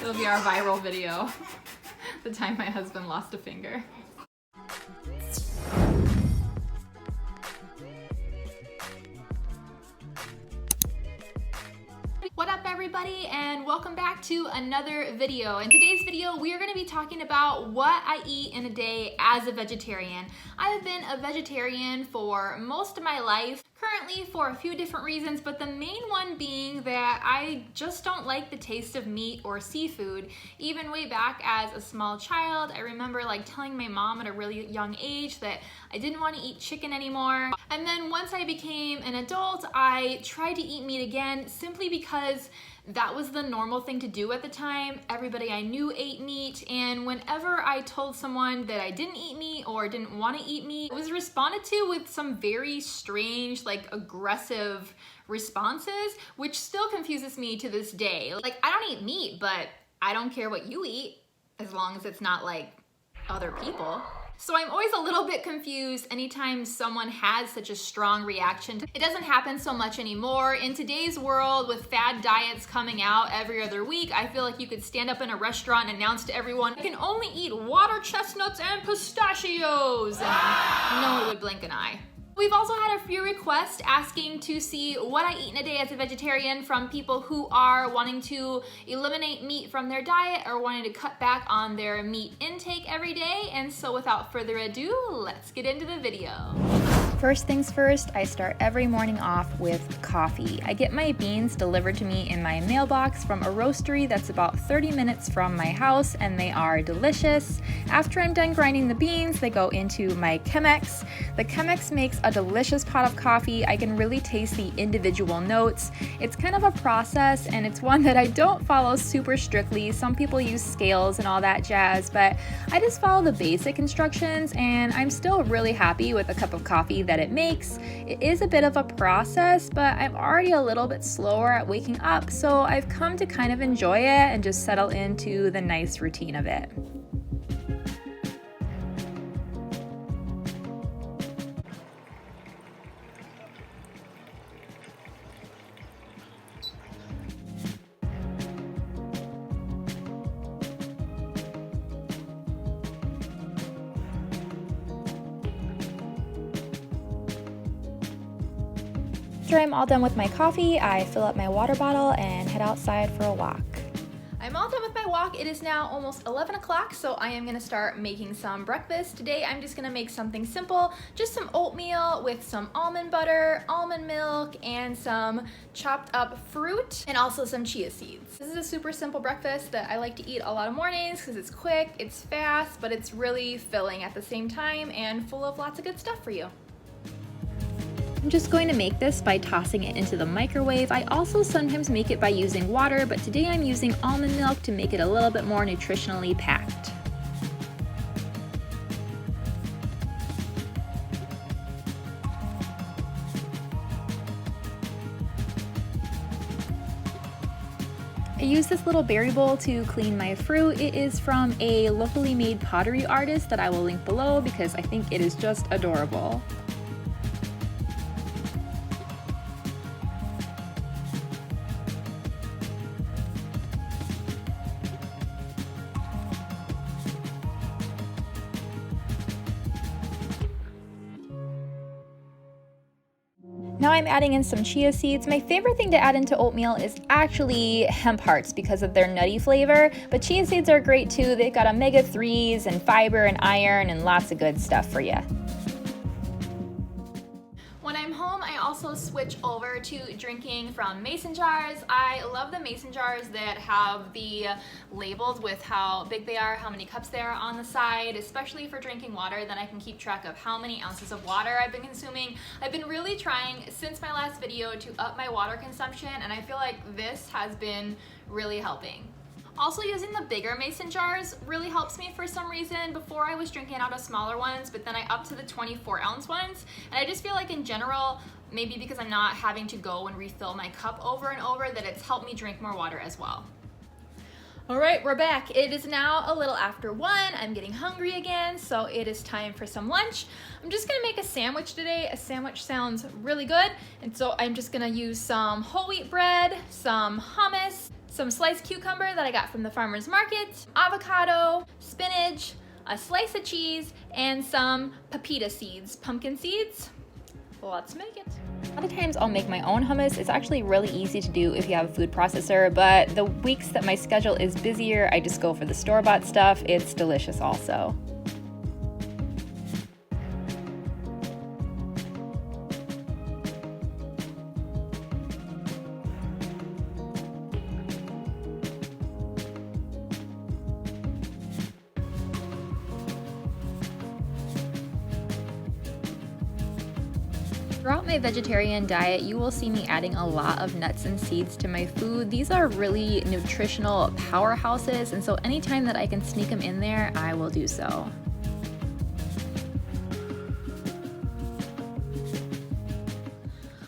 It'll be our viral video. The time my husband lost a finger. What up everybody, and welcome back to another video. In today's video, we are going to be talking about what I eat in a day as a vegetarian. I have been a vegetarian for most of my life, currently for a few different reasons, but the main one being that I just don't like the taste of meat or seafood. Even way back as a small child, I remember telling my mom at a really young age that I didn't want to eat chicken anymore. And then once I became an adult, I tried to eat meat again simply because that was the normal thing to do at the time. Everybody I knew ate meat, and whenever I told someone that I didn't eat meat or didn't want to eat meat, it was responded to with some very strange, aggressive responses, which still confuses me to this day. I don't eat meat, but I don't care what you eat as long as it's not other people. So I'm always a little bit confused anytime someone has such a strong reaction. It doesn't happen so much anymore. In today's world, with fad diets coming out every other week, I feel like you could stand up in a restaurant and announce to everyone, I can only eat water chestnuts and pistachios, and no one would blink an eye. We've also had a few requests asking to see what I eat in a day as a vegetarian from people who are wanting to eliminate meat from their diet or wanting to cut back on their meat intake every day. And so without further ado, let's get into the video. First things first, I start every morning off with coffee. I get my beans delivered to me in my mailbox from a roastery that's about 30 minutes from my house, and they are delicious. After I'm done grinding the beans, they go into my Chemex. The Chemex makes a delicious pot of coffee. I can really taste the individual notes. It's kind of a process, and it's one that I don't follow super strictly. Some people use scales and all that jazz, but I just follow the basic instructions, and I'm still really happy with the cup of coffee that it makes. It is a bit of a process, but I'm already a little bit slower at waking up, so I've come to kind of enjoy it and just settle into the nice routine of it. After I'm all done with my coffee, I fill up my water bottle and head outside for a walk. I'm all done with my walk. It is now almost 11 o'clock, so I am gonna start making some breakfast. Today I'm just gonna make something simple, just some oatmeal with some almond butter, almond milk, and some chopped up fruit, and also some chia seeds. This is a super simple breakfast that I like to eat a lot of mornings because it's quick, it's fast, but it's really filling at the same time and full of lots of good stuff for you. I'm just going to make this by tossing it into the microwave. I also sometimes make it by using water, but today I'm using almond milk to make it a little bit more nutritionally packed. I use this little berry bowl to clean my fruit. It is from a locally made pottery artist that I will link below because I think it is just adorable. Now I'm adding in some chia seeds. My favorite thing to add into oatmeal is actually hemp hearts because of their nutty flavor, but chia seeds are great too. They've got omega-3s and fiber and iron and lots of good stuff for you. When I'm home, I also switch over to drinking from mason jars. I love the mason jars that have the labels with how big they are, how many cups there are on the side, especially for drinking water. Then I can keep track of how many ounces of water I've been consuming. I've been really trying since my last video to up my water consumption, and I feel like this has been really helping. Also, using the bigger mason jars really helps me for some reason. Before I was drinking out of smaller ones, but then I upped to the 24-ounce ones. And I just feel like in general, maybe because I'm not having to go and refill my cup over and over, that it's helped me drink more water as well. All right, we're back. It is now a little after 1. I'm getting hungry again, so it is time for some lunch. I'm just gonna make a sandwich today. A sandwich sounds really good, and so I'm just gonna use some whole wheat bread, some hummus, some sliced cucumber that I got from the farmer's market, avocado, spinach, a slice of cheese, and some pepita seeds, pumpkin seeds. Let's make it. A lot of times I'll make my own hummus. It's actually really easy to do if you have a food processor, but the weeks that my schedule is busier, I just go for the store-bought stuff. It's delicious also. Throughout my vegetarian diet, you will see me adding a lot of nuts and seeds to my food. These are really nutritional powerhouses, and so anytime that I can sneak them in there, I will do so.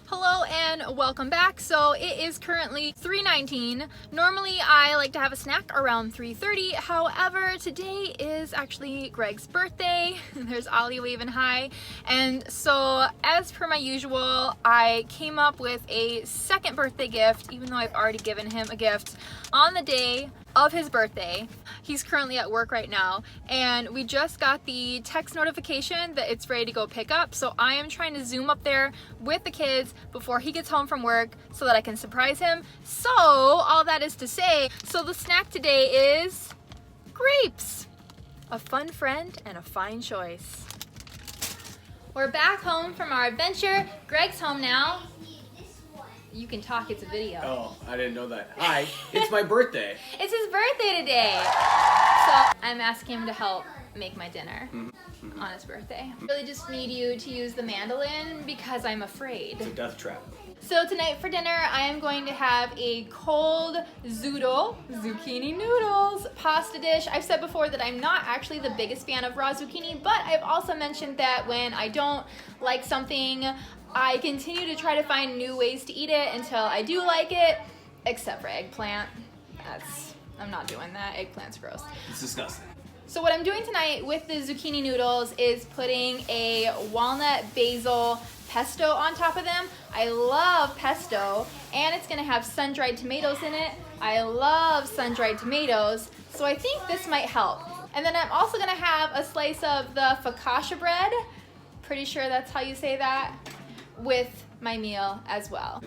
Hello and welcome back. So it is currently 3:19. Normally I like to have a snack around 3:30. However, today is actually Greg's birthday. There's Ollie waving hi. And so as per my usual, I came up with a second birthday gift, even though I've already given him a gift on the day of his birthday. He's currently at work right now, and we just got the text notification that it's ready to go pick up. So I am trying to zoom up there with the kids before he gets home from work so that I can surprise him. So all that is to say, so the snack today is grapes. A fun friend and a fine choice. We're back home from our adventure. Greg's home now. You can talk, it's a video. Oh, I didn't know that. Hi, it's my birthday. It's his birthday today. So I'm asking him to help make my dinner on his birthday. I really just need you to use the mandolin because I'm afraid. It's a death trap. So tonight for dinner, I am going to have a cold zoodle, zucchini noodles, pasta dish. I've said before that I'm not actually the biggest fan of raw zucchini, but I've also mentioned that when I don't like something, I continue to try to find new ways to eat it until I do like it, except for eggplant. I'm not doing that. Eggplant's gross. It's disgusting. So what I'm doing tonight with the zucchini noodles is putting a walnut basil pesto on top of them. I love pesto, and it's gonna have sun-dried tomatoes in it. I love sun-dried tomatoes, so I think this might help. And then I'm also gonna have a slice of the focaccia bread, pretty sure that's how you say that, with my meal as well.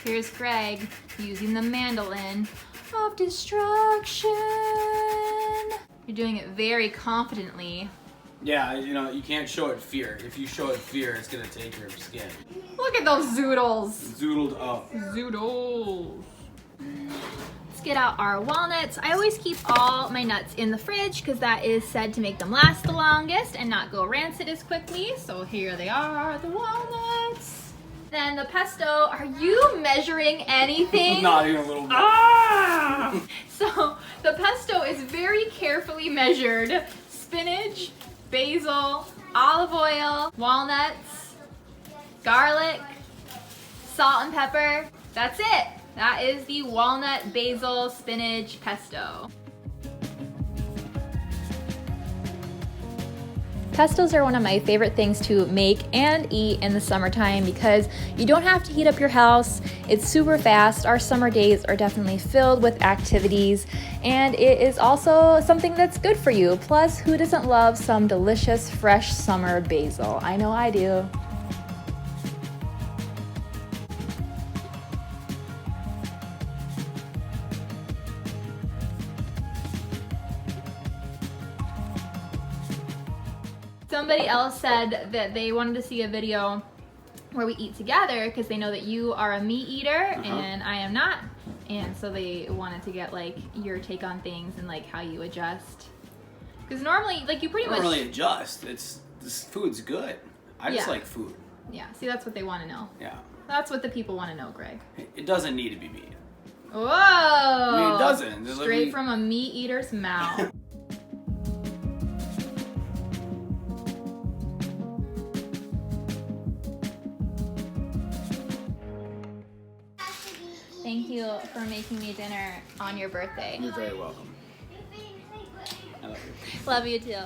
Here's Greg using the mandolin of destruction. You're doing it very confidently. Yeah, you know, you can't show it fear. If you show it fear, it's gonna take your skin. Look at those zoodles. Zoodled up. Zoodles. Let's get out our walnuts. I always keep all my nuts in the fridge because that is said to make them last the longest and not go rancid as quickly. So here they are, the walnuts. Then the pesto, are you measuring anything? Not even a little bit. Ah! So the pesto is very carefully measured. Spinach, basil, olive oil, walnuts, garlic, salt and pepper. That's it. That is the walnut basil spinach pesto. Pestos are one of my favorite things to make and eat in the summertime because you don't have to heat up your house. It's super fast. Our summer days are definitely filled with activities, and it is also something that's good for you. Plus, who doesn't love some delicious fresh summer basil? I know I do. Somebody else said that they wanted to see a video where we eat together because they know that you are a meat eater and I am not, and so they wanted to get like your take on things and like how you adjust. Because normally, like you pretty much don't really adjust. This food's good. I just like food. Yeah, see, that's what they want to know. Yeah. That's what the people want to know, Greg. It doesn't need to be meat. Whoa! I mean, it doesn't. Straight from a meat eater's mouth. Thank you for making me dinner on your birthday. You're very welcome. I love you. Love you too.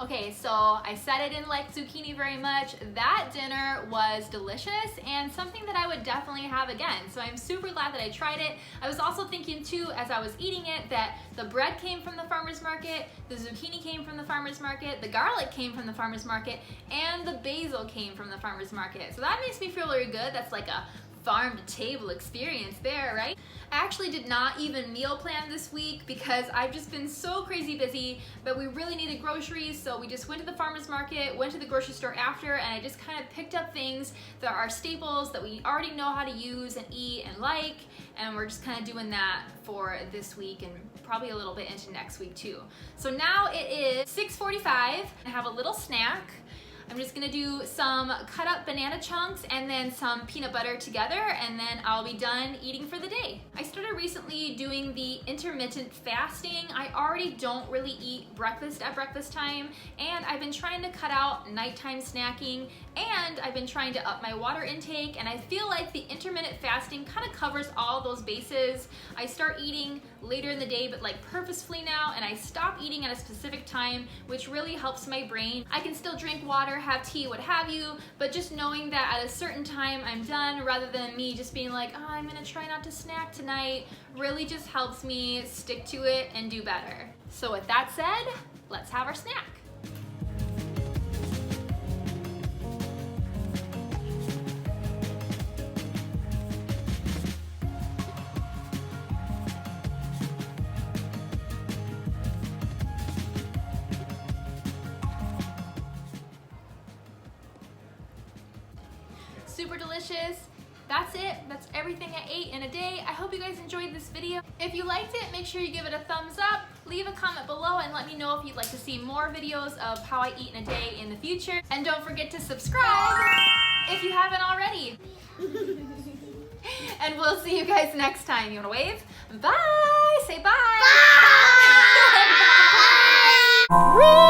Okay, so I said I didn't like zucchini very much. That dinner was delicious and something that I would definitely have again. So I'm super glad that I tried it. I was also thinking too, as I was eating it, that the bread came from the farmer's market, the zucchini came from the farmer's market, the garlic came from the farmer's market, and the basil came from the farmer's market. So that makes me feel really good. That's like a farm to table experience there, right? I actually did not even meal plan this week because I've just been so crazy busy, but we really needed groceries, so we just went to the farmer's market, went to the grocery store after, and I just kind of picked up things that are staples that we already know how to use and eat and like, and we're just kind of doing that for this week and probably a little bit into next week too. So now it is 6:45. I have a little snack. I'm just gonna do some cut up banana chunks and then some peanut butter together, and then I'll be done eating for the day. I started recently doing the intermittent fasting. I already don't really eat breakfast at breakfast time, and I've been trying to cut out nighttime snacking, and I've been trying to up my water intake, and I feel like the intermittent fasting kind of covers all those bases. I start eating later in the day, but like purposefully now, and I stop eating at a specific time, which really helps my brain. I can still drink water, have tea, what have you, but just knowing that at a certain time I'm done, rather than me just being like, oh, I'm gonna try not to snack tonight, really just helps me stick to it and do better. So with that said, let's have our snack. Super delicious. That's it. That's everything I ate in a day. I hope you guys enjoyed this video. If you liked it, make sure you give it a thumbs up. Leave a comment below and let me know if you'd like to see more videos of how I eat in a day in the future. And don't forget to subscribe if you haven't already. And we'll see you guys next time. You wanna wave? Bye! Say bye! Bye! Bye!